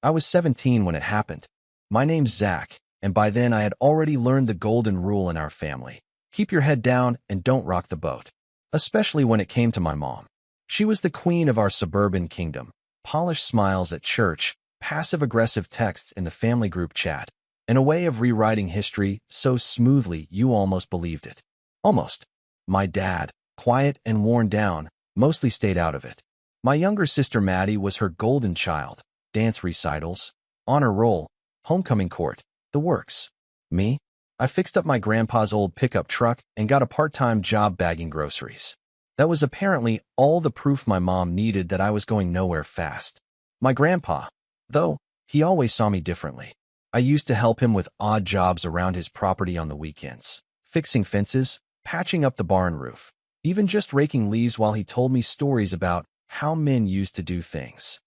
I was 17 when it happened. My name's Zach, and by then I had already learned the golden rule in our family. Keep your head down and don't rock the boat. Especially when it came to my mom. She was the queen of our suburban kingdom. Polished smiles at church, passive-aggressive texts in the family group chat, and a way of rewriting history so smoothly you almost believed it. Almost. My dad, quiet and worn down, mostly stayed out of it. My younger sister Maddie was her golden child. Dance recitals, honor roll, homecoming court, the works. Me? I fixed up my grandpa's old pickup truck and got a part-time job bagging groceries. That was apparently all the proof my mom needed that I was going nowhere fast. My grandpa, though, he always saw me differently. I used to help him with odd jobs around his property on the weekends, fixing fences, patching up the barn roof, even just raking leaves while he told me stories about how men used to do things.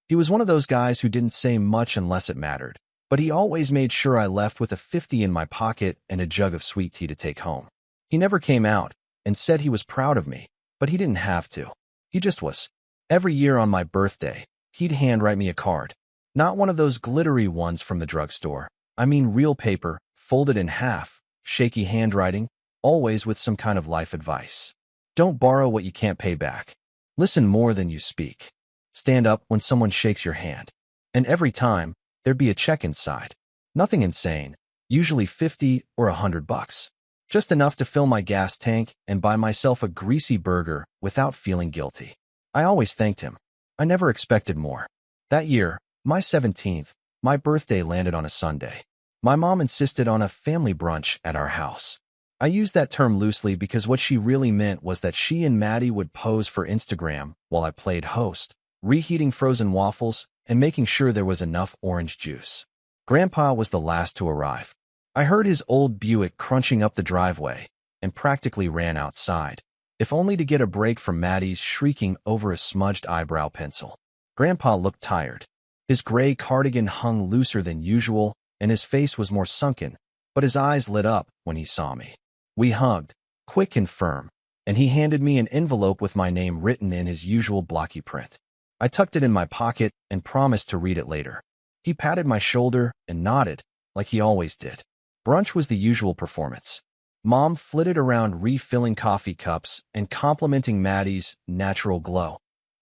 He was one of those guys who didn't say much unless it mattered, but he always made sure I left with a 50 in my pocket and a jug of sweet tea to take home. He never came out and said he was proud of me, but he didn't have to. He just was. Every year on my birthday, he'd handwrite me a card. Not one of those glittery ones from the drugstore. I mean real paper, folded in half, shaky handwriting, always with some kind of life advice. Don't borrow what you can't pay back. Listen more than you speak. Stand up when someone shakes your hand. And every time, there'd be a check inside. Nothing insane, usually 50 or $100. Just enough to fill my gas tank and buy myself a greasy burger without feeling guilty. I always thanked him. I never expected more. That year, my 17th, my birthday landed on a Sunday. My mom insisted on a family brunch at our house. I use that term loosely because what she really meant was that she and Maddie would pose for Instagram while I played host, reheating frozen waffles and making sure there was enough orange juice. Grandpa was the last to arrive. I heard his old Buick crunching up the driveway and practically ran outside, if only to get a break from Maddie's shrieking over a smudged eyebrow pencil. Grandpa looked tired. His gray cardigan hung looser than usual, and his face was more sunken, but his eyes lit up when he saw me. We hugged, quick and firm, and he handed me an envelope with my name written in his usual blocky print. I tucked it in my pocket and promised to read it later. He patted my shoulder and nodded, like he always did. Brunch was the usual performance. Mom flitted around refilling coffee cups and complimenting Maddie's natural glow,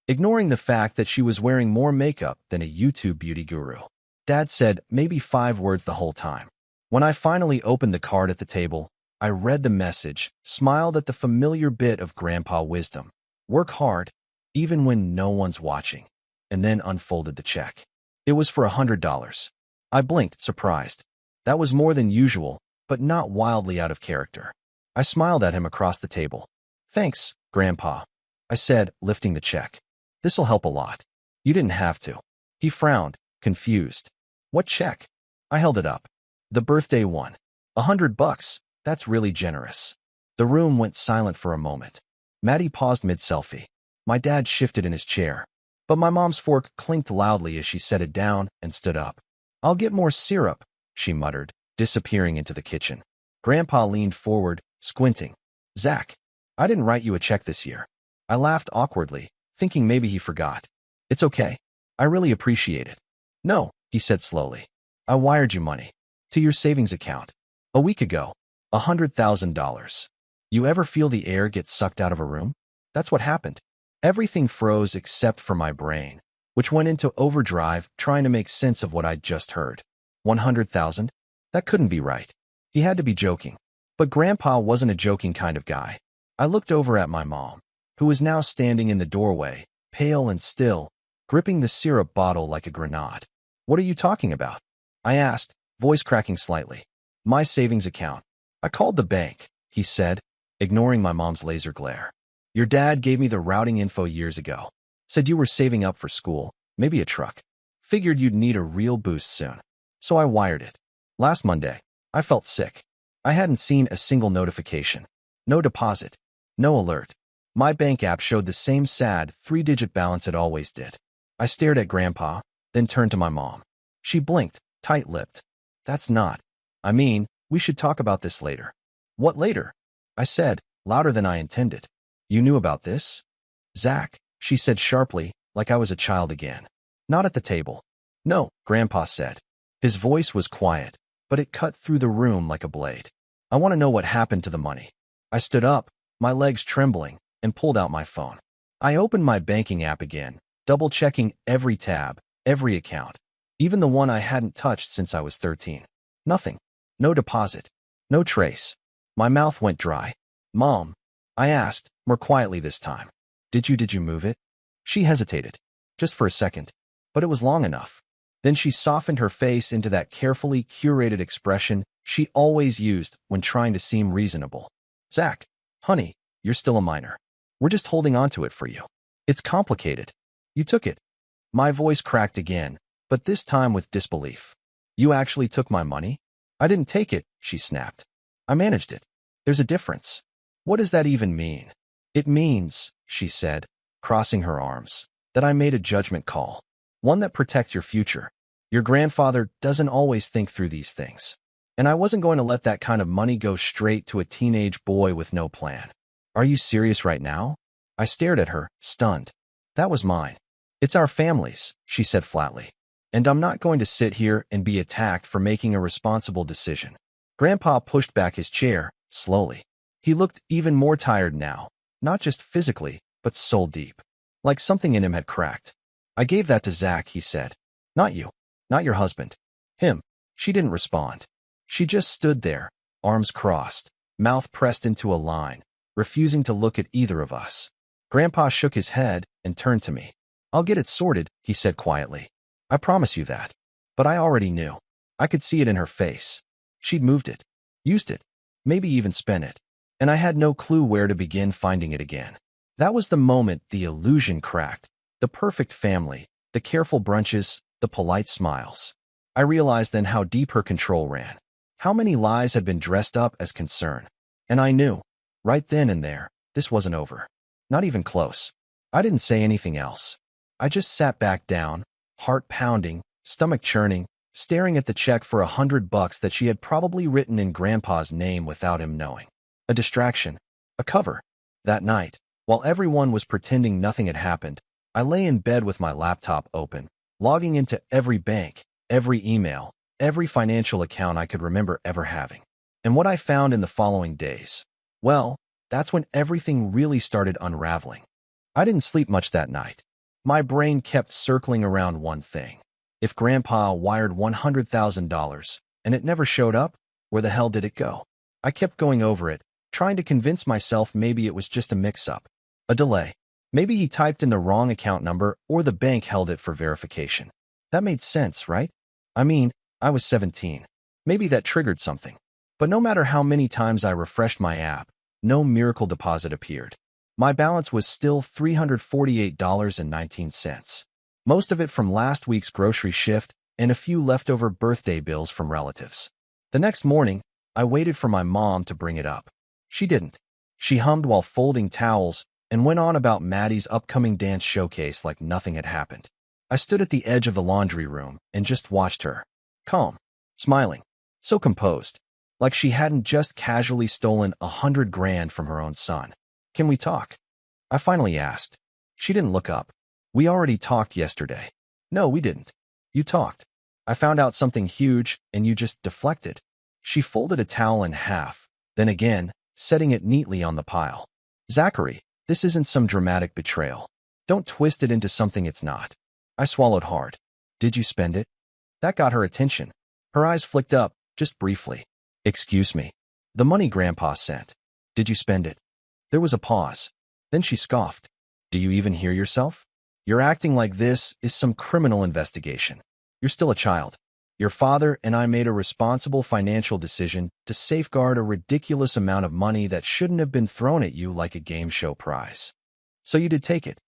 ignoring the fact that she was wearing more makeup than a YouTube beauty guru. Dad said maybe 5 words the whole time. When I finally opened the card at the table, I read the message, smiled at the familiar bit of grandpa wisdom. Work hard, even when no one's watching, and then unfolded the check. It was for $100. I blinked, surprised. That was more than usual, but not wildly out of character. I smiled at him across the table. Thanks, Grandpa, I said, lifting the check. This'll help a lot. You didn't have to. He frowned, confused. What check? I held it up. The birthday one. $100. That's really generous. The room went silent for a moment. Maddie paused mid-selfie. My dad shifted in his chair, but my mom's fork clinked loudly as she set it down and stood up. I'll get more syrup, she muttered, disappearing into the kitchen. Grandpa leaned forward, squinting. Zach, I didn't write you a check this year. I laughed awkwardly, thinking maybe he forgot. It's okay. I really appreciate it. No, he said slowly. I wired you money. To your savings account. A week ago. $100,000. You ever feel the air get sucked out of a room? That's what happened. Everything froze except for my brain, which went into overdrive trying to make sense of what I'd just heard. 100,000? That couldn't be right. He had to be joking. But Grandpa wasn't a joking kind of guy. I looked over at my mom, who was now standing in the doorway, pale and still, gripping the syrup bottle like a grenade. What are you talking about? I asked, voice cracking slightly. My savings account. I called the bank, he said, ignoring my mom's laser glare. Your dad gave me the routing info years ago. Said you were saving up for school, maybe a truck. Figured you'd need a real boost soon. So I wired it. Last Monday, I felt sick. I hadn't seen a single notification. No deposit. No alert. My bank app showed the same sad 3-digit balance it always did. I stared at Grandpa, then turned to my mom. She blinked, tight-lipped. That's not. I mean, we should talk about this later. What later? I said, louder than I intended. You knew about this? Zach, she said sharply, like I was a child again. Not at the table. No, Grandpa said. His voice was quiet, but it cut through the room like a blade. I want to know what happened to the money. I stood up, my legs trembling, and pulled out my phone. I opened my banking app again, double-checking every tab, every account, even the one I hadn't touched since I was 13. Nothing. No deposit. No trace. My mouth went dry. Mom, I asked, more quietly this time. Did you move it? She hesitated. Just for a second. But it was long enough. Then she softened her face into that carefully curated expression she always used when trying to seem reasonable. Zach, honey, you're still a minor. We're just holding on to it for you. It's complicated. You took it. My voice cracked again, but this time with disbelief. You actually took my money? I didn't take it, she snapped. I managed it. There's a difference. What does that even mean? It means, she said, crossing her arms, that I made a judgment call. One that protects your future. Your grandfather doesn't always think through these things. And I wasn't going to let that kind of money go straight to a teenage boy with no plan. Are you serious right now? I stared at her, stunned. That was mine. It's our family's, she said flatly. And I'm not going to sit here and be attacked for making a responsible decision. Grandpa pushed back his chair, slowly. He looked even more tired now, not just physically, but soul deep. Like something in him had cracked. I gave that to Zach, he said. Not you. Not your husband. Him. She didn't respond. She just stood there, arms crossed, mouth pressed into a line, refusing to look at either of us. Grandpa shook his head and turned to me. I'll get it sorted, he said quietly. I promise you that. But I already knew. I could see it in her face. She'd moved it, used it, maybe even spent it. And I had no clue where to begin finding it again. That was the moment the illusion cracked. The perfect family, the careful brunches, the polite smiles. I realized then how deep her control ran. How many lies had been dressed up as concern. And I knew, right then and there, this wasn't over. Not even close. I didn't say anything else. I just sat back down, heart pounding, stomach churning, staring at the check for $100 that she had probably written in Grandpa's name without him knowing. A distraction. A cover. That night, while everyone was pretending nothing had happened, I lay in bed with my laptop open, logging into every bank, every email, every financial account I could remember ever having. And what I found in the following days, well, that's when everything really started unraveling. I didn't sleep much that night. My brain kept circling around one thing. If Grandpa wired $100,000 and it never showed up, where the hell did it go? I kept going over it, trying to convince myself maybe it was just a mix-up, a delay. Maybe he typed in the wrong account number or the bank held it for verification. That made sense, right? I mean, I was 17. Maybe that triggered something. But no matter how many times I refreshed my app, no miracle deposit appeared. My balance was still $348.19. Most of it from last week's grocery shift and a few leftover birthday bills from relatives. The next morning, I waited for my mom to bring it up. She didn't. She hummed while folding towels and went on about Maddie's upcoming dance showcase like nothing had happened. I stood at the edge of the laundry room and just watched her. Calm, smiling, so composed, like she hadn't just casually stolen $100,000 from her own son. Can we talk? I finally asked. She didn't look up. We already talked yesterday. No, we didn't. You talked. I found out something huge and you just deflected. She folded a towel in half, then again, setting it neatly on the pile. Zachary, this isn't some dramatic betrayal. Don't twist it into something it's not. I swallowed hard. Did you spend it? That got her attention. Her eyes flicked up, just briefly. Excuse me. The money Grandpa sent. Did you spend it? There was a pause. Then she scoffed. Do you even hear yourself? You're acting like this is some criminal investigation. You're still a child. Your father and I made a responsible financial decision to safeguard a ridiculous amount of money that shouldn't have been thrown at you like a game show prize. So you did take it.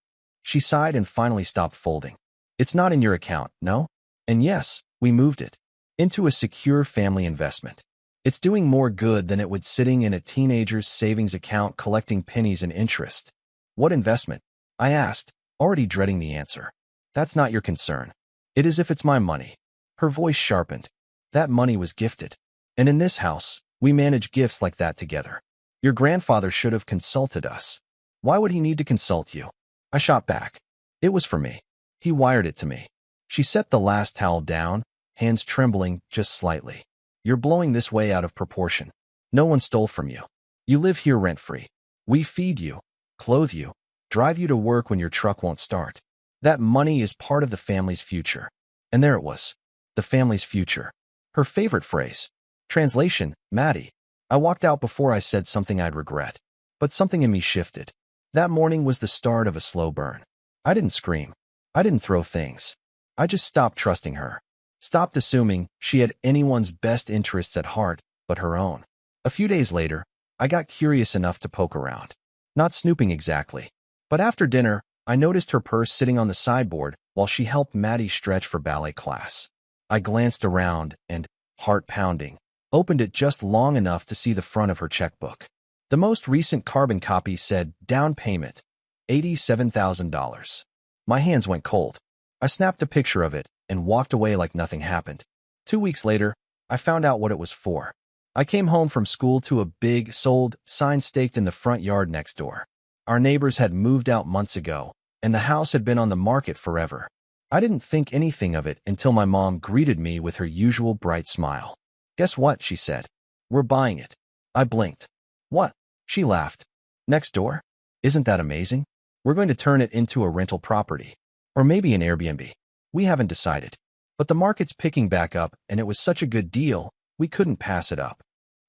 She sighed and finally stopped folding. It's not in your account, no? And yes, we moved it into a secure family investment. It's doing more good than it would sitting in a teenager's savings account collecting pennies and interest. What investment? I asked, already dreading the answer. That's not your concern. It is if it's my money. Her voice sharpened. That money was gifted. And in this house, we manage gifts like that together. Your grandfather should have consulted us. Why would he need to consult you? I shot back. It was for me. He wired it to me. She set the last towel down, hands trembling just slightly. You're blowing this way out of proportion. No one stole from you. You live here rent-free. We feed you, clothe you, drive you to work when your truck won't start. That money is part of the family's future. And there it was. The family's future. Her favorite phrase. Translation, Maddie. I walked out before I said something I'd regret. But something in me shifted. That morning was the start of a slow burn. I didn't scream. I didn't throw things. I just stopped trusting her. Stopped assuming she had anyone's best interests at heart but her own. A few days later, I got curious enough to poke around. Not snooping exactly. But after dinner, I noticed her purse sitting on the sideboard while she helped Maddie stretch for ballet class. I glanced around and, heart pounding, opened it just long enough to see the front of her checkbook. The most recent carbon copy said, down payment, $87,000. My hands went cold. I snapped a picture of it and walked away like nothing happened. 2 weeks later, I found out what it was for. I came home from school to a big, sold sign staked in the front yard next door. Our neighbors had moved out months ago, and the house had been on the market forever. I didn't think anything of it until my mom greeted me with her usual bright smile. Guess what, she said. We're buying it. I blinked. What? She laughed. Next door? Isn't that amazing? We're going to turn it into a rental property. Or maybe an Airbnb. We haven't decided. But the market's picking back up, and it was such a good deal, we couldn't pass it up.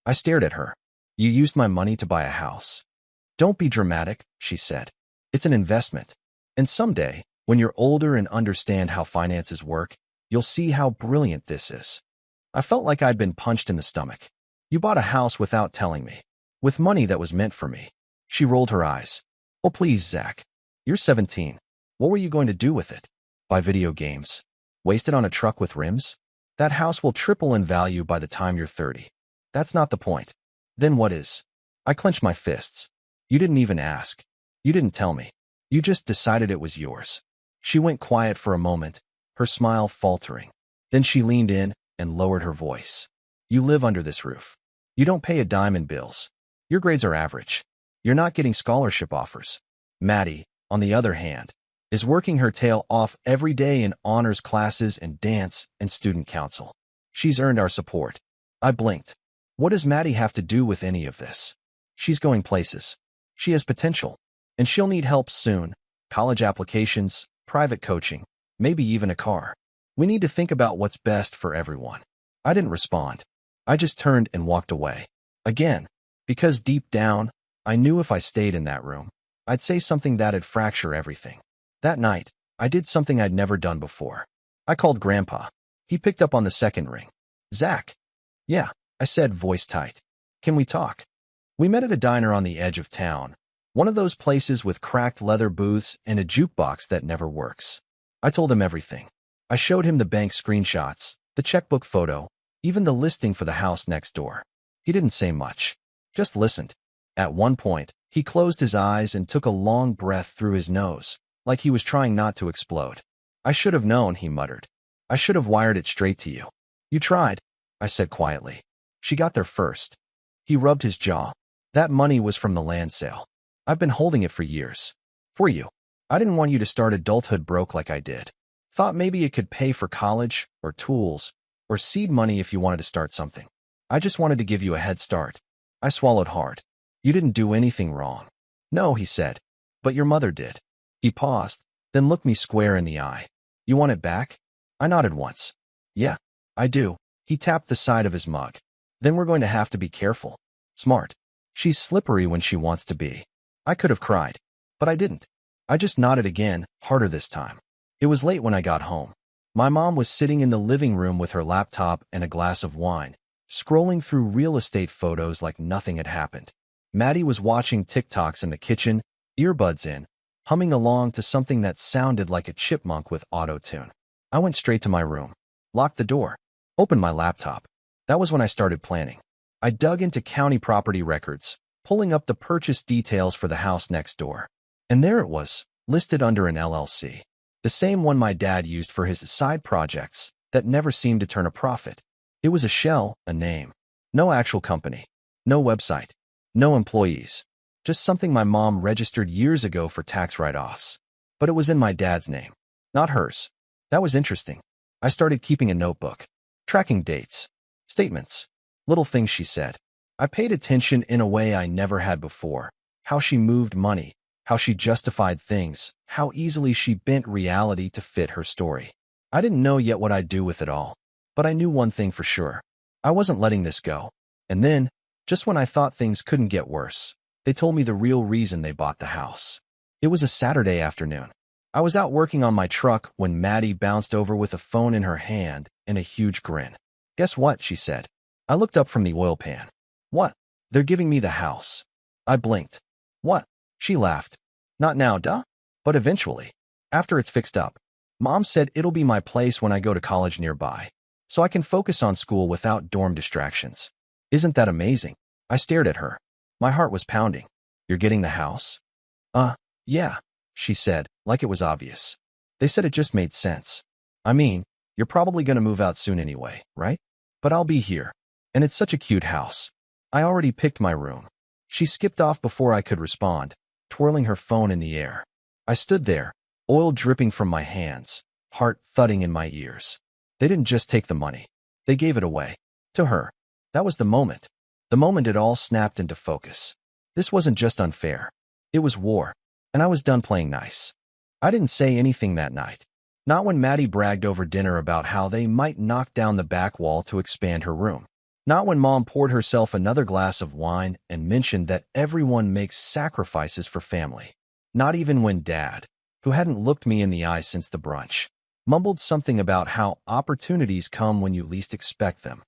I stared at her. You used my money to buy a house. Don't be dramatic, she said. It's an investment. And someday, when you're older and understand how finances work, you'll see how brilliant this is. I felt like I'd been punched in the stomach. You bought a house without telling me. With money that was meant for me. She rolled her eyes. Oh, please, Zach. You're 17. What were you going to do with it? Buy video games? Waste it on a truck with rims? That house will triple in value by the time you're 30. That's not the point. Then what is? I clenched my fists. You didn't even ask. You didn't tell me. You just decided it was yours. She went quiet for a moment, her smile faltering. Then she leaned in and lowered her voice. You live under this roof. You don't pay a dime in bills. Your grades are average. You're not getting scholarship offers. Maddie, on the other hand, is working her tail off every day in honors classes and dance and student council. She's earned our support. I blinked. What does Maddie have to do with any of this? She's going places. She has potential. And she'll need help soon. College applications, private coaching, maybe even a car. We need to think about what's best for everyone. I didn't respond. I just turned and walked away. Again, because deep down, I knew if I stayed in that room, I'd say something that'd fracture everything. That night, I did something I'd never done before. I called Grandpa. He picked up on the second ring. Zach. Yeah, I said, voice tight. Can we talk? We met at a diner on the edge of town. One of those places with cracked leather booths and a jukebox that never works. I told him everything. I showed him the bank screenshots, the checkbook photo, even the listing for the house next door. He didn't say much. Just listened. At one point, he closed his eyes and took a long breath through his nose, like he was trying not to explode. I should have known, he muttered. I should have wired it straight to you. You tried, I said quietly. She got there first. He rubbed his jaw. That money was from the land sale. I've been holding it for years. For you. I didn't want you to start adulthood broke like I did. Thought maybe it could pay for college, or tools, or seed money if you wanted to start something. I just wanted to give you a head start. I swallowed hard. You didn't do anything wrong. No, he said. But your mother did. He paused, then looked me square in the eye. You want it back? I nodded once. Yeah, I do. He tapped the side of his mug. Then we're going to have to be careful. Smart. She's slippery when she wants to be. I could have cried, but I didn't. I just nodded again, harder this time. It was late when I got home. My mom was sitting in the living room with her laptop and a glass of wine, scrolling through real estate photos like nothing had happened. Maddie was watching TikToks in the kitchen, earbuds in, humming along to something that sounded like a chipmunk with auto-tune. I went straight to my room, locked the door, opened my laptop. That was when I started planning. I dug into county property records, pulling up the purchase details for the house next door. And there it was, listed under an LLC. The same one my dad used for his side projects that never seemed to turn a profit. It was a shell, a name. No actual company. No website. No employees. Just something my mom registered years ago for tax write-offs. But it was in my dad's name, not hers. That was interesting. I started keeping a notebook, tracking dates, statements, little things she said. I paid attention in a way I never had before. How she moved money, how she justified things, how easily she bent reality to fit her story. I didn't know yet what I'd do with it all, but I knew one thing for sure. I wasn't letting this go. And then, just when I thought things couldn't get worse, they told me the real reason they bought the house. It was a Saturday afternoon. I was out working on my truck when Maddie bounced over with a phone in her hand and a huge grin. "Guess what?" she said. I looked up from the oil pan. "What?" "They're giving me the house." I blinked. "What?" She laughed. "Not now, duh. But eventually. After it's fixed up. Mom said it'll be my place when I go to college nearby, so I can focus on school without dorm distractions. Isn't that amazing?" I stared at her. My heart was pounding. "You're getting the house?" Yeah," she said, like it was obvious. They said it just made sense. "I mean, you're probably gonna move out soon anyway, right? But I'll be here. And it's such a cute house. I already picked my room." She skipped off before I could respond, twirling her phone in the air. I stood there, oil dripping from my hands, heart thudding in my ears. They didn't just take the money. They gave it away. To her. That was the moment. The moment it all snapped into focus. This wasn't just unfair. It was war. And I was done playing nice. I didn't say anything that night. Not when Maddie bragged over dinner about how they might knock down the back wall to expand her room. Not when Mom poured herself another glass of wine and mentioned that everyone makes sacrifices for family. Not even when Dad, who hadn't looked me in the eye since the brunch, mumbled something about how opportunities come when you least expect them.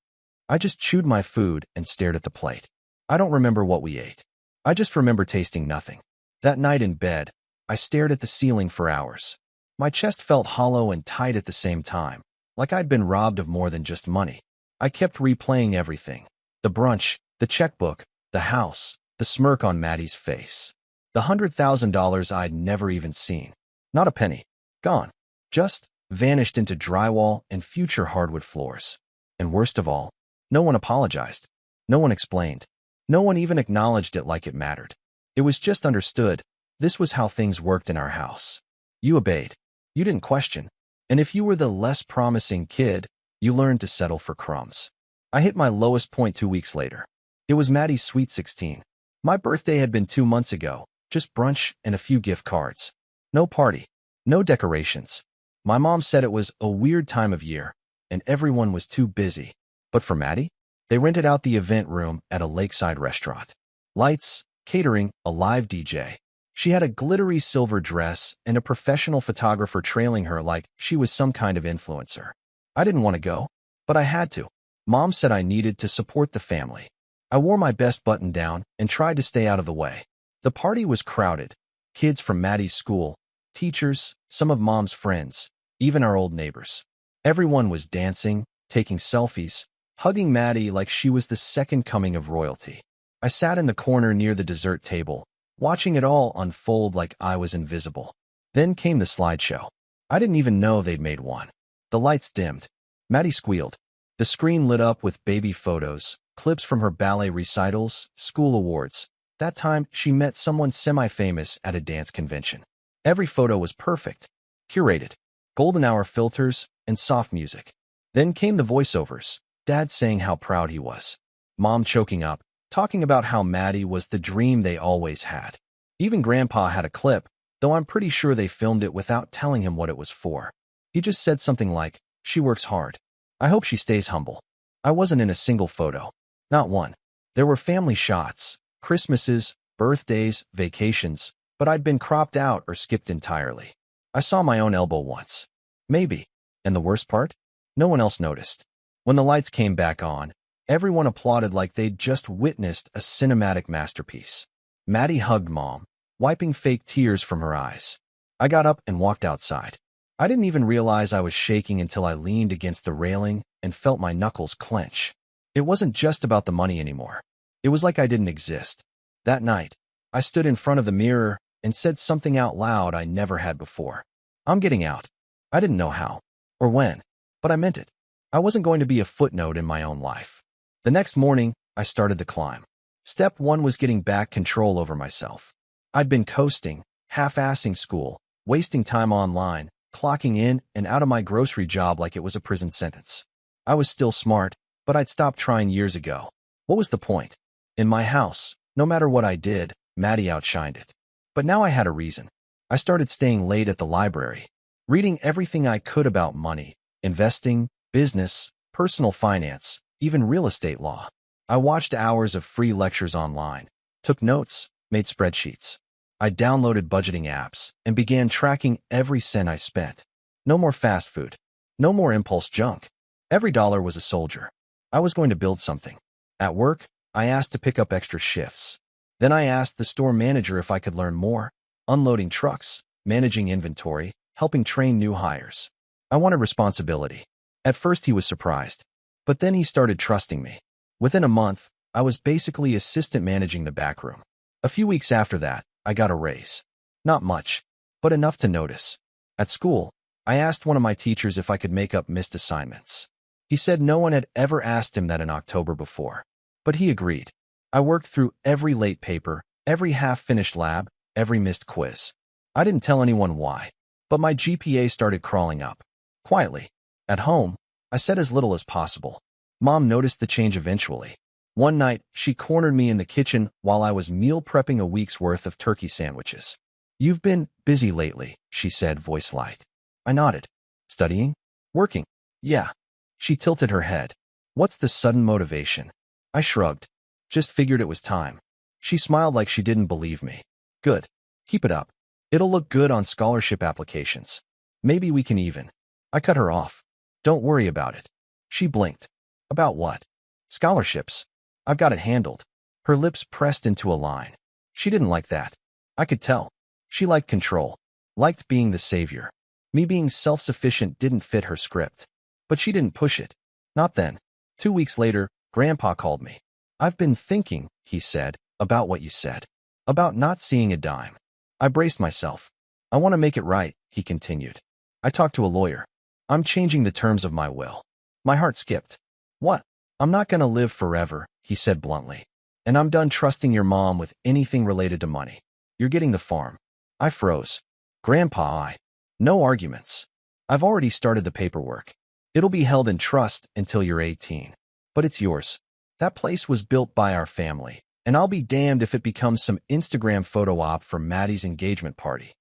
I just chewed my food and stared at the plate. I don't remember what we ate. I just remember tasting nothing. That night in bed, I stared at the ceiling for hours. My chest felt hollow and tight at the same time, like I'd been robbed of more than just money. I kept replaying everything. The brunch, the checkbook, the house, the smirk on Maddie's face. The $100,000 I'd never even seen. Not a penny. Gone. Just vanished into drywall and future hardwood floors. And worst of all, no one apologized. No one explained. No one even acknowledged it like it mattered. It was just understood. This was how things worked in our house. You obeyed. You didn't question. And if you were the less promising kid, you learned to settle for crumbs. I hit my lowest point 2 weeks later. It was Maddie's sweet 16. My birthday had been 2 months ago, just brunch and a few gift cards. No party. No decorations. My mom said it was a weird time of year, and everyone was too busy. But for Maddie, they rented out the event room at a lakeside restaurant. Lights, catering, a live DJ. She had a glittery silver dress and a professional photographer trailing her like she was some kind of influencer. I didn't want to go, but I had to. Mom said I needed to support the family. I wore my best button down and tried to stay out of the way. The party was crowded. Kids from Maddie's school, teachers, some of Mom's friends, even our old neighbors. Everyone was dancing, taking selfies, hugging Maddie like she was the second coming of royalty. I sat in the corner near the dessert table, watching it all unfold like I was invisible. Then came the slideshow. I didn't even know they'd made one. The lights dimmed. Maddie squealed. The screen lit up with baby photos, clips from her ballet recitals, school awards. That time, she met someone semi-famous at a dance convention. Every photo was perfect. Curated. Golden hour filters and soft music. Then came the voiceovers. Dad saying how proud he was. Mom choking up, talking about how Maddie was the dream they always had. Even Grandpa had a clip, though I'm pretty sure they filmed it without telling him what it was for. He just said something like, "She works hard. I hope she stays humble." I wasn't in a single photo. Not one. There were family shots, Christmases, birthdays, vacations, but I'd been cropped out or skipped entirely. I saw my own elbow once. Maybe. And the worst part? No one else noticed. When the lights came back on, everyone applauded like they'd just witnessed a cinematic masterpiece. Maddie hugged Mom, wiping fake tears from her eyes. I got up and walked outside. I didn't even realize I was shaking until I leaned against the railing and felt my knuckles clench. It wasn't just about the money anymore. It was like I didn't exist. That night, I stood in front of the mirror and said something out loud I never had before. I'm getting out. I didn't know how or when, but I meant it. I wasn't going to be a footnote in my own life. The next morning, I started the climb. Step 1 was getting back control over myself. I'd been coasting, half-assing school, wasting time online, clocking in and out of my grocery job like it was a prison sentence. I was still smart, but I'd stopped trying years ago. What was the point? In my house, no matter what I did, Maddie outshined it. But now I had a reason. I started staying late at the library, reading everything I could about money, investing, business, personal finance, even real estate law. I watched hours of free lectures online, took notes, made spreadsheets. I downloaded budgeting apps and began tracking every cent I spent. No more fast food. No more impulse junk. Every dollar was a soldier. I was going to build something. At work, I asked to pick up extra shifts. Then I asked the store manager if I could learn more, unloading trucks, managing inventory, helping train new hires. I wanted responsibility. At first he was surprised, but then he started trusting me. Within a month, I was basically assistant managing the backroom. A few weeks after that, I got a raise. Not much, but enough to notice. At school, I asked one of my teachers if I could make up missed assignments. He said no one had ever asked him that in October before, but he agreed. I worked through every late paper, every half-finished lab, every missed quiz. I didn't tell anyone why, but my GPA started crawling up. Quietly. At home, I said as little as possible. Mom noticed the change eventually. One night, she cornered me in the kitchen while I was meal prepping a week's worth of turkey sandwiches. "You've been busy lately," she said, voice light. I nodded. "Studying? Working?" "Yeah." She tilted her head. "What's the sudden motivation?" I shrugged. "Just figured it was time." She smiled like she didn't believe me. "Good. Keep it up. It'll look good on scholarship applications. Maybe we can even." I cut her off. "Don't worry about it." She blinked. "About what?" "Scholarships. I've got it handled." Her lips pressed into a line. She didn't like that. I could tell. She liked control. Liked being the savior. Me being self-sufficient didn't fit her script. But she didn't push it. Not then. 2 weeks later, Grandpa called me. "I've been thinking," he said, "about what you said. About not seeing a dime." I braced myself. "I want to make it right," he continued. "I talked to a lawyer. I'm changing the terms of my will." My heart skipped. "What?" "I'm not going to live forever," he said bluntly. "And I'm done trusting your mom with anything related to money. You're getting the farm." I froze. "Grandpa, no arguments. I've already started the paperwork. It'll be held in trust until you're 18. But it's yours. That place was built by our family, and I'll be damned if it becomes some Instagram photo op for Maddie's engagement party."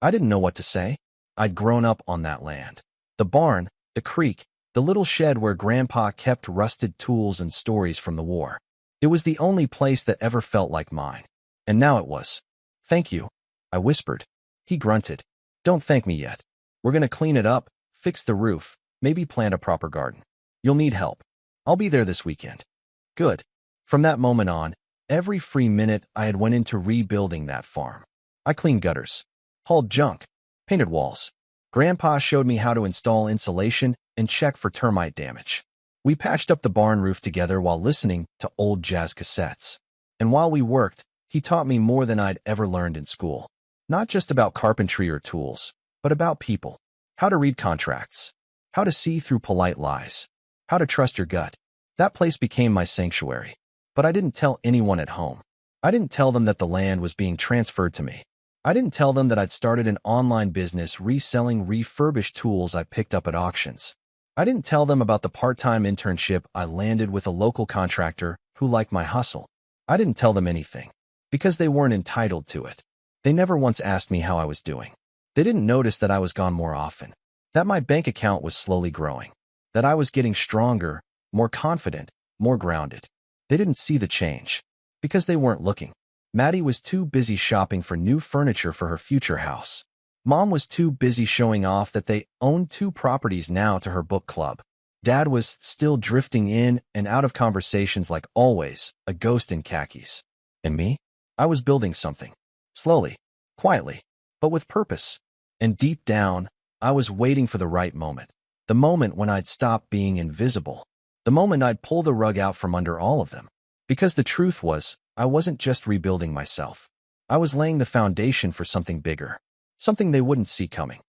I didn't know what to say. I'd grown up on that land. The barn, the creek, the little shed where Grandpa kept rusted tools and stories from the war. It was the only place that ever felt like mine. And now it was. "Thank you," I whispered. He grunted. "Don't thank me yet. We're going to clean it up, fix the roof, maybe plant a proper garden. You'll need help. I'll be there this weekend." Good. From that moment on, every free minute I had went into rebuilding that farm. I cleaned gutters, hauled junk, painted walls. Grandpa showed me how to install insulation and check for termite damage. We patched up the barn roof together while listening to old jazz cassettes. And while we worked, he taught me more than I'd ever learned in school. Not just about carpentry or tools, but about people. How to read contracts. How to see through polite lies. How to trust your gut. That place became my sanctuary. But I didn't tell anyone at home. I didn't tell them that the land was being transferred to me. I didn't tell them that I'd started an online business reselling refurbished tools I picked up at auctions. I didn't tell them about the part-time internship I landed with a local contractor who liked my hustle. I didn't tell them anything, because they weren't entitled to it. They never once asked me how I was doing. They didn't notice that I was gone more often, that my bank account was slowly growing, that I was getting stronger, more confident, more grounded. They didn't see the change, because they weren't looking. Maddie was too busy shopping for new furniture for her future house. Mom was too busy showing off that they owned 2 properties now to her book club. Dad was still drifting in and out of conversations like always, a ghost in khakis. And me? I was building something. Slowly, quietly, but with purpose. And deep down, I was waiting for the right moment. The moment when I'd stop being invisible. The moment I'd pull the rug out from under all of them. Because the truth was, I wasn't just rebuilding myself. I was laying the foundation for something bigger. Something they wouldn't see coming.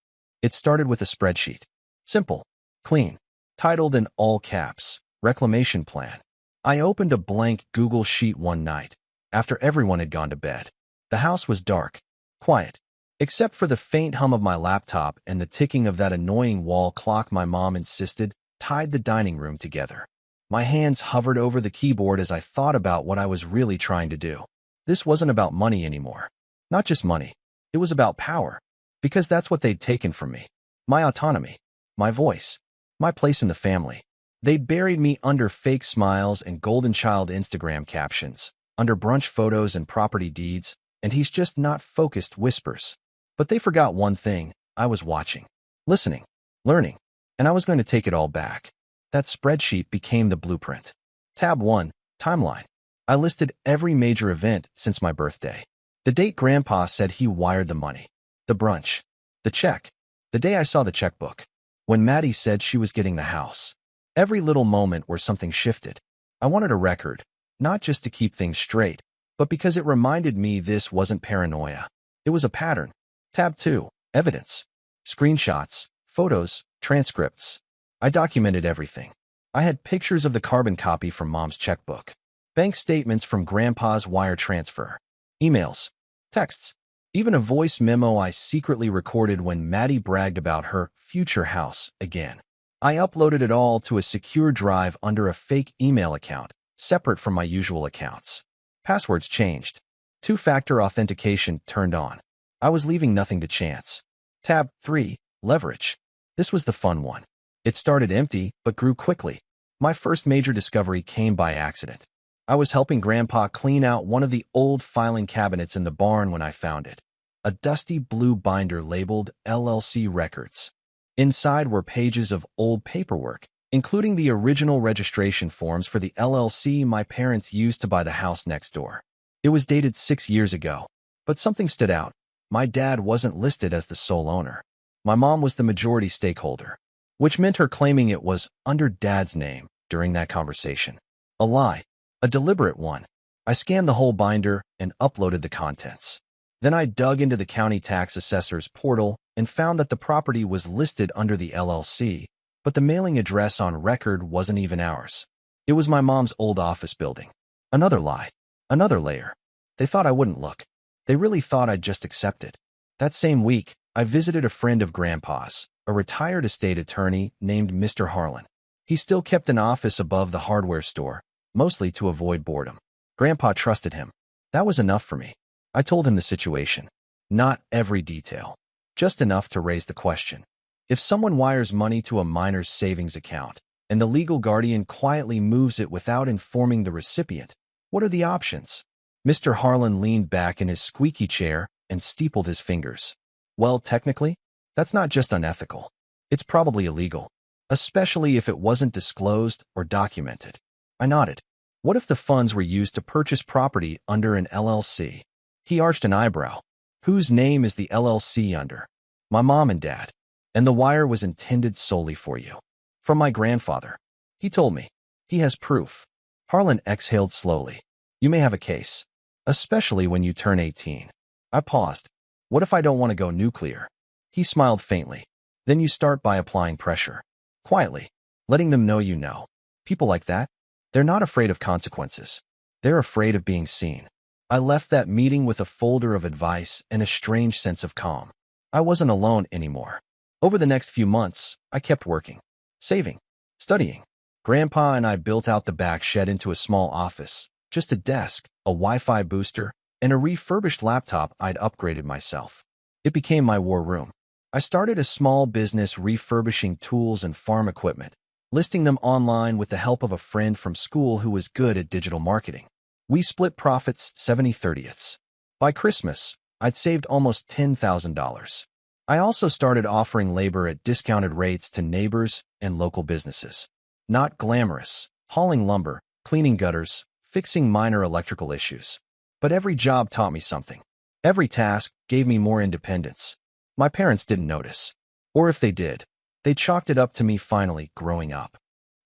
It started with a spreadsheet. Simple. Clean. Titled in all caps, Reclamation Plan. I opened a blank Google sheet one night, after everyone had gone to bed. The house was dark. Quiet. Except for the faint hum of my laptop and the ticking of that annoying wall clock my mom insisted tied the dining room together. My hands hovered over the keyboard as I thought about what I was really trying to do. This wasn't about money anymore. Not just money. It was about power. Because that's what they'd taken from me. My autonomy. My voice. My place in the family. They'd buried me under fake smiles and golden child Instagram captions, under brunch photos and property deeds, and he's just not focused whispers. But they forgot one thing. I was watching, listening, learning, and I was going to take it all back. That spreadsheet became the blueprint. Tab 1, Timeline. I listed every major event since my birthday. The date Grandpa said he wired the money. The brunch. The check. The day I saw the checkbook. When Maddie said she was getting the house. Every little moment where something shifted. I wanted a record, not just to keep things straight, but because it reminded me this wasn't paranoia. It was a pattern. Tab 2, Evidence. Screenshots, photos, transcripts. I documented everything. I had pictures of the carbon copy from Mom's checkbook, bank statements from Grandpa's wire transfer, emails, texts, even a voice memo I secretly recorded when Maddie bragged about her future house again. I uploaded it all to a secure drive under a fake email account, separate from my usual accounts. Passwords changed. Two-factor authentication turned on. I was leaving nothing to chance. Tab 3, Leverage. This was the fun one. It started empty, but grew quickly. My first major discovery came by accident. I was helping Grandpa clean out one of the old filing cabinets in the barn when I found it. A dusty blue binder labeled LLC Records. Inside were pages of old paperwork, including the original registration forms for the LLC my parents used to buy the house next door. It was dated 6 years ago, but something stood out. My dad wasn't listed as the sole owner. My mom was the majority stakeholder, which meant her claiming it was under Dad's name during that conversation. A lie, a deliberate one. I scanned the whole binder and uploaded the contents. Then I dug into the county tax assessor's portal and found that the property was listed under the LLC, but the mailing address on record wasn't even ours. It was my mom's old office building. Another lie, another layer. They thought I wouldn't look. They really thought I'd just accept it. That same week, I visited a friend of Grandpa's, a retired estate attorney named Mr. Harlan. He still kept an office above the hardware store, mostly to avoid boredom. Grandpa trusted him. That was enough for me. I told him the situation. Not every detail. Just enough to raise the question. If someone wires money to a minor's savings account, and the legal guardian quietly moves it without informing the recipient, what are the options? Mr. Harlan leaned back in his squeaky chair and steepled his fingers. Well, technically, that's not just unethical. It's probably illegal, especially if it wasn't disclosed or documented. I nodded. What if the funds were used to purchase property under an LLC? He arched an eyebrow. Whose name is the LLC under? My mom and dad. And the wire was intended solely for you. From my grandfather. He told me. He has proof. Harlan exhaled slowly. You may have a case. Especially when you turn 18. I paused. What if I don't want to go nuclear? He smiled faintly. Then you start by applying pressure. Quietly. Letting them know you know. People like that, they're not afraid of consequences. They're afraid of being seen. I left that meeting with a folder of advice and a strange sense of calm. I wasn't alone anymore. Over the next few months, I kept working, saving, studying. Grandpa and I built out the back shed into a small office, just a desk, a Wi-Fi booster, and a refurbished laptop I'd upgraded myself. It became my war room. I started a small business refurbishing tools and farm equipment, listing them online with the help of a friend from school who was good at digital marketing. We split profits 70/30. By Christmas, I'd saved almost $10,000. I also started offering labor at discounted rates to neighbors and local businesses. Not glamorous, hauling lumber, cleaning gutters, fixing minor electrical issues. But every job taught me something. Every task gave me more independence. My parents didn't notice. Or if they did, they chalked it up to me finally growing up.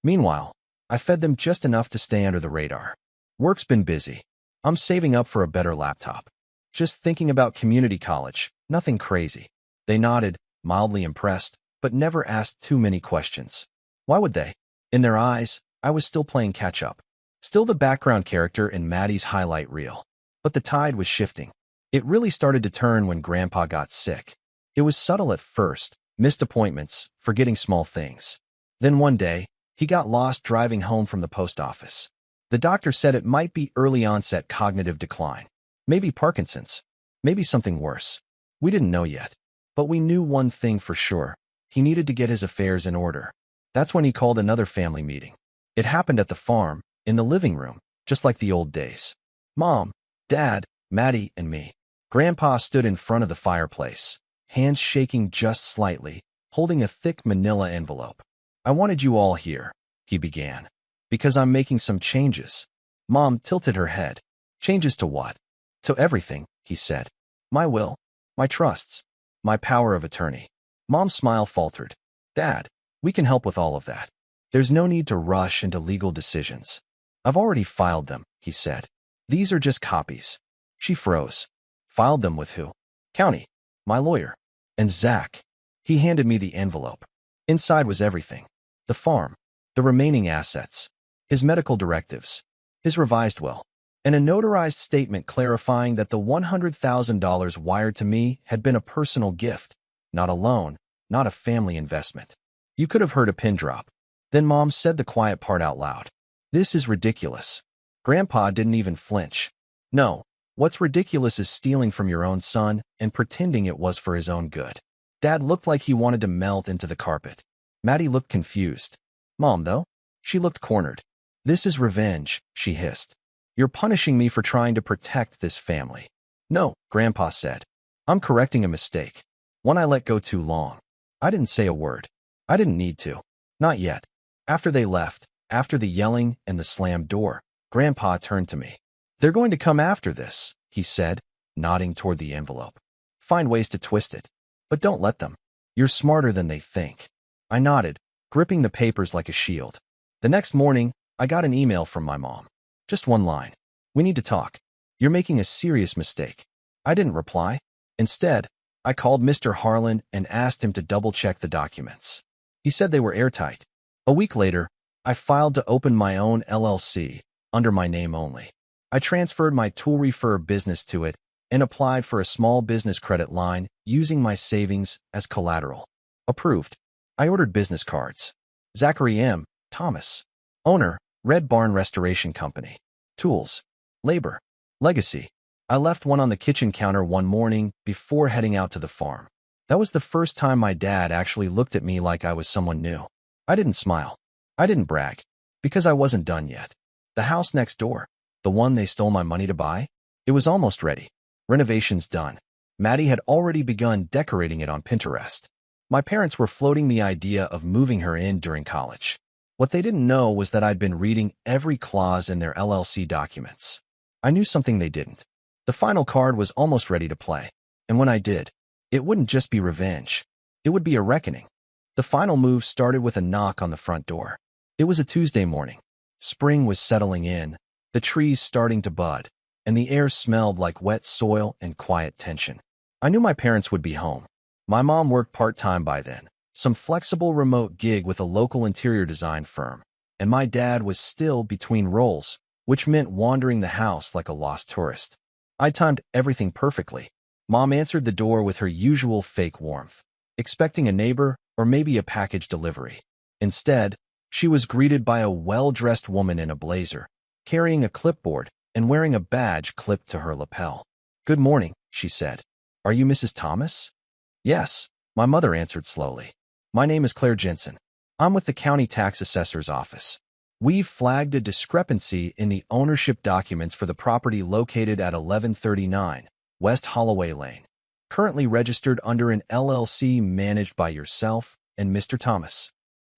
Meanwhile, I fed them just enough to stay under the radar. Work's been busy. I'm saving up for a better laptop. Just thinking about community college, nothing crazy. They nodded, mildly impressed, but never asked too many questions. Why would they? In their eyes, I was still playing catch-up. Still the background character in Maddie's highlight reel. But the tide was shifting. It really started to turn when Grandpa got sick. It was subtle at first, missed appointments, forgetting small things. Then one day, he got lost driving home from the post office. The doctor said it might be early onset cognitive decline. Maybe Parkinson's. Maybe something worse. We didn't know yet. But we knew one thing for sure. He needed to get his affairs in order. That's when he called another family meeting. It happened at the farm, in the living room, just like the old days. Mom, Dad, Maddie, and me. Grandpa stood in front of the fireplace, hands shaking just slightly, holding a thick manila envelope. I wanted you all here, he began, because I'm making some changes. Mom tilted her head. Changes to what? To everything, he said. My will, my trusts, my power of attorney. Mom's smile faltered. Dad, we can help with all of that. There's no need to rush into legal decisions. I've already filed them, he said. These are just copies. She froze. Filed them with who? County, my lawyer. And Zach. He handed me the envelope. Inside was everything. The farm, the remaining assets, his medical directives, his revised will, and a notarized statement clarifying that the $100,000 wired to me had been a personal gift, not a loan, not a family investment. You could have heard a pin drop. Then Mom said the quiet part out loud. This is ridiculous. Grandpa didn't even flinch. No, what's ridiculous is stealing from your own son and pretending it was for his own good. Dad looked like he wanted to melt into the carpet. Maddie looked confused. Mom, though? She looked cornered. This is revenge, she hissed. You're punishing me for trying to protect this family. No, Grandpa said. I'm correcting a mistake. One I let go too long. I didn't say a word. I didn't need to. Not yet. After they left, after the yelling and the slammed door, Grandpa turned to me. They're going to come after this, he said, nodding toward the envelope. Find ways to twist it. But don't let them. You're smarter than they think. I nodded, gripping the papers like a shield. The next morning, I got an email from my mom. Just one line. We need to talk. You're making a serious mistake. I didn't reply. Instead, I called Mr. Harlan and asked him to double-check the documents. He said they were airtight. A week later, I filed to open my own LLC, under my name only. I transferred my tool refer business to it and applied for a small business credit line using my savings as collateral. Approved. I ordered business cards. Zachary M. Thomas. Owner, Red Barn Restoration Company. Tools. Labor. Legacy. I left one on the kitchen counter one morning before heading out to the farm. That was the first time my dad actually looked at me like I was someone new. I didn't smile. I didn't brag. Because I wasn't done yet. The house next door, the one they stole my money to buy, it was almost ready. Renovations done. Maddie had already begun decorating it on Pinterest. My parents were floating the idea of moving her in during college. What they didn't know was that I'd been reading every clause in their LLC documents. I knew something they didn't. The final card was almost ready to play. And when I did, it wouldn't just be revenge. It would be a reckoning. The final move started with a knock on the front door. It was a Tuesday morning. Spring was settling in, the trees starting to bud, and the air smelled like wet soil and quiet tension. I knew my parents would be home. My mom worked part-time by then, some flexible remote gig with a local interior design firm, and my dad was still between roles, which meant wandering the house like a lost tourist. I timed everything perfectly. Mom answered the door with her usual fake warmth, expecting a neighbor or maybe a package delivery. Instead, she was greeted by a well-dressed woman in a blazer, carrying a clipboard and wearing a badge clipped to her lapel. Good morning, she said. Are you Mrs. Thomas? Yes, my mother answered slowly. My name is Claire Jensen. I'm with the county tax assessor's office. We've flagged a discrepancy in the ownership documents for the property located at 1139 West Holloway Lane, currently registered under an LLC managed by yourself and Mr. Thomas.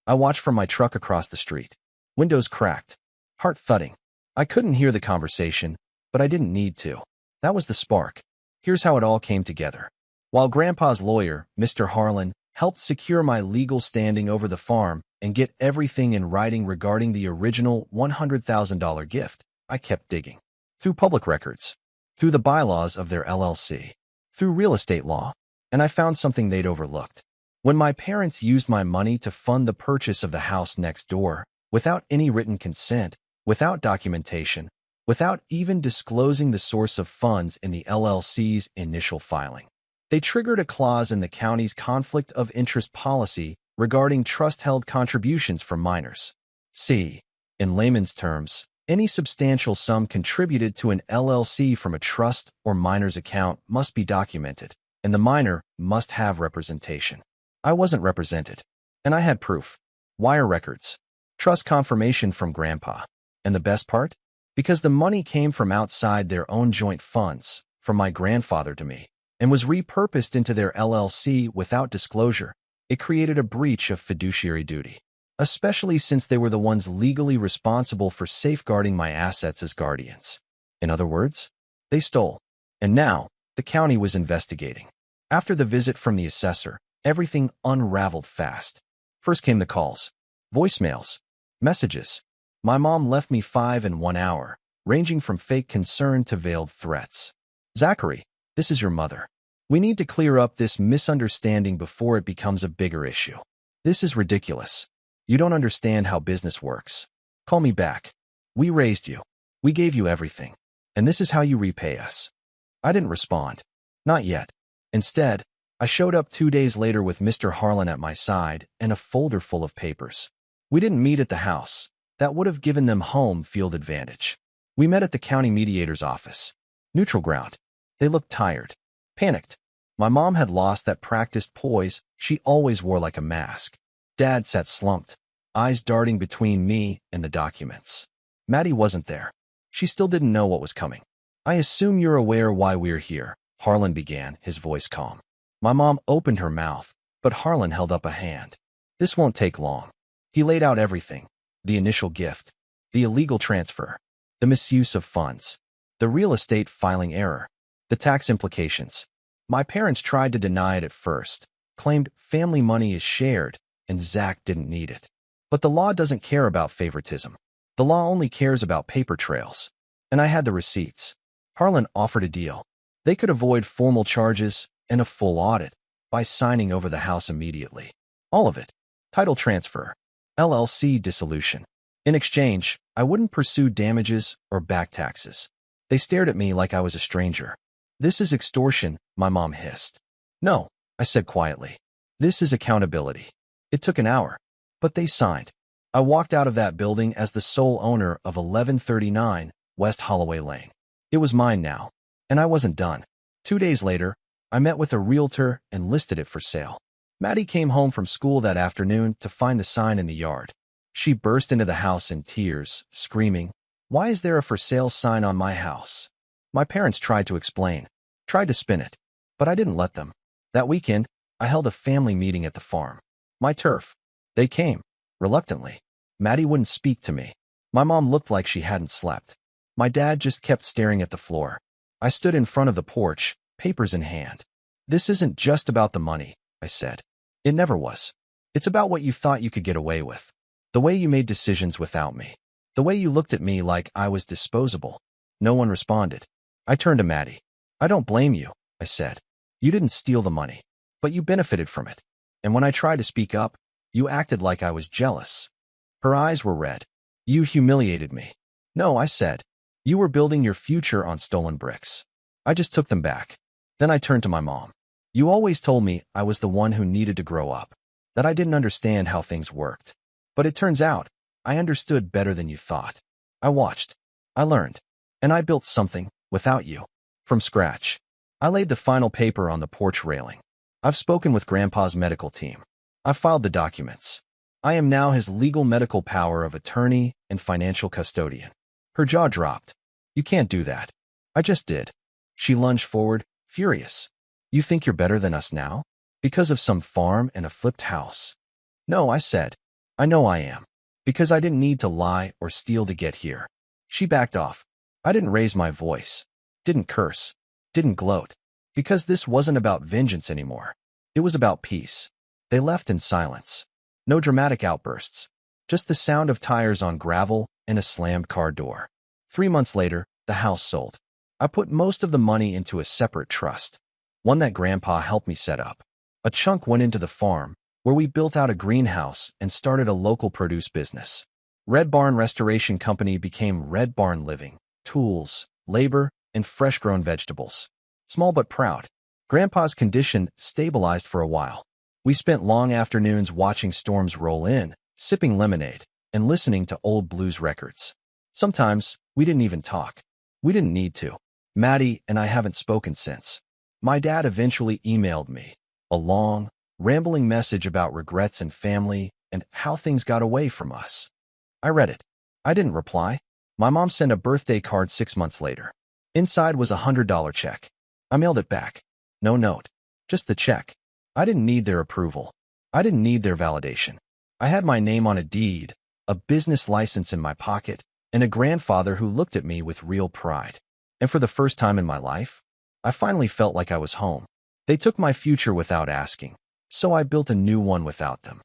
I watched from my truck across the street. Windows cracked. Heart thudding. I couldn't hear the conversation, but I didn't need to. That was the spark. Here's how it all came together. While Grandpa's lawyer, Mr. Harlan, helped secure my legal standing over the farm and get everything in writing regarding the original $100,000 gift, I kept digging. Through public records, through the bylaws of their LLC, through real estate law, and I found something they'd overlooked. When my parents used my money to fund the purchase of the house next door, without any written consent, without documentation, without even disclosing the source of funds in the LLC's initial filing. They triggered a clause in the county's conflict of interest policy regarding trust-held contributions from minors. See, in layman's terms, any substantial sum contributed to an LLC from a trust or minor's account must be documented, and the minor must have representation. I wasn't represented, and I had proof. Wire records, trust confirmation from Grandpa. And the best part? Because the money came from outside their own joint funds, from my grandfather to me, and was repurposed into their LLC without disclosure, it created a breach of fiduciary duty, especially since they were the ones legally responsible for safeguarding my assets as guardians. In other words, they stole. And now, the county was investigating. After the visit from the assessor, everything unraveled fast. First came the calls, voicemails, messages. My mom left me 5 in 1 hour, ranging from fake concern to veiled threats. Zachary, this is your mother. We need to clear up this misunderstanding before it becomes a bigger issue. This is ridiculous. You don't understand how business works. Call me back. We raised you. We gave you everything. And this is how you repay us. I didn't respond. Not yet. Instead, I showed up 2 days later with Mr. Harlan at my side and a folder full of papers. We didn't meet at the house. That would have given them home field advantage. We met at the county mediator's office. Neutral ground. They looked tired, panicked. My mom had lost that practiced poise she always wore like a mask. Dad sat slumped, eyes darting between me and the documents. Maddie wasn't there. She still didn't know what was coming. I assume you're aware why we're here, Harlan began, his voice calm. My mom opened her mouth, but Harlan held up a hand. This won't take long. He laid out everything. The initial gift, the illegal transfer, the misuse of funds, the real estate filing error, the tax implications. My parents tried to deny it at first, claimed family money is shared and Zach didn't need it. But the law doesn't care about favoritism. The law only cares about paper trails. And I had the receipts. Harlan offered a deal. They could avoid formal charges and a full audit by signing over the house immediately. All of it. Title transfer. LLC dissolution. In exchange, I wouldn't pursue damages or back taxes. They stared at me like I was a stranger. This is extortion, my mom hissed. No, I said quietly. This is accountability. It took an hour, but they signed. I walked out of that building as the sole owner of 1139 West Holloway Lane. It was mine now, and I wasn't done. 2 days later, I met with a realtor and listed it for sale. Maddie came home from school that afternoon to find the sign in the yard. She burst into the house in tears, screaming, "Why is there a for sale sign on my house?" My parents tried to explain, tried to spin it, but I didn't let them. That weekend, I held a family meeting at the farm. My turf. They came, reluctantly. Maddie wouldn't speak to me. My mom looked like she hadn't slept. My dad just kept staring at the floor. I stood in front of the porch, papers in hand. "This isn't just about the money," I said. "It never was. It's about what you thought you could get away with. The way you made decisions without me. The way you looked at me like I was disposable." No one responded. I turned to Maddie. "I don't blame you," I said. "You didn't steal the money, but you benefited from it. And when I tried to speak up, you acted like I was jealous." Her eyes were red. "You humiliated me." "No," I said. "You were building your future on stolen bricks. I just took them back." Then I turned to my mom. "You always told me I was the one who needed to grow up, that I didn't understand how things worked. But it turns out, I understood better than you thought. I watched. I learned. And I built something, without you, from scratch." I laid the final paper on the porch railing. "I've spoken with Grandpa's medical team. I filed the documents. I am now his legal medical power of attorney and financial custodian." Her jaw dropped. "You can't do that." "I just did." She lunged forward, furious. "You think you're better than us now? Because of some farm and a flipped house?" "No," I said. "I know I am. Because I didn't need to lie or steal to get here." She backed off. I didn't raise my voice. Didn't curse. Didn't gloat. Because this wasn't about vengeance anymore. It was about peace. They left in silence. No dramatic outbursts. Just the sound of tires on gravel and a slammed car door. 3 months later, the house sold. I put most of the money into a separate trust, one that Grandpa helped me set up. A chunk went into the farm, where we built out a greenhouse and started a local produce business. Red Barn Restoration Company became Red Barn Living, tools, labor, and fresh-grown vegetables. Small but proud. Grandpa's condition stabilized for a while. We spent long afternoons watching storms roll in, sipping lemonade, and listening to old blues records. Sometimes, we didn't even talk. We didn't need to. Maddie and I haven't spoken since. My dad eventually emailed me a long, rambling message about regrets and family and how things got away from us. I read it. I didn't reply. My mom sent a birthday card 6 months later. Inside was a $100 check. I mailed it back. No note. Just the check. I didn't need their approval. I didn't need their validation. I had my name on a deed, a business license in my pocket, and a grandfather who looked at me with real pride. And for the first time in my life, I finally felt like I was home. They took my future without asking, so I built a new one without them.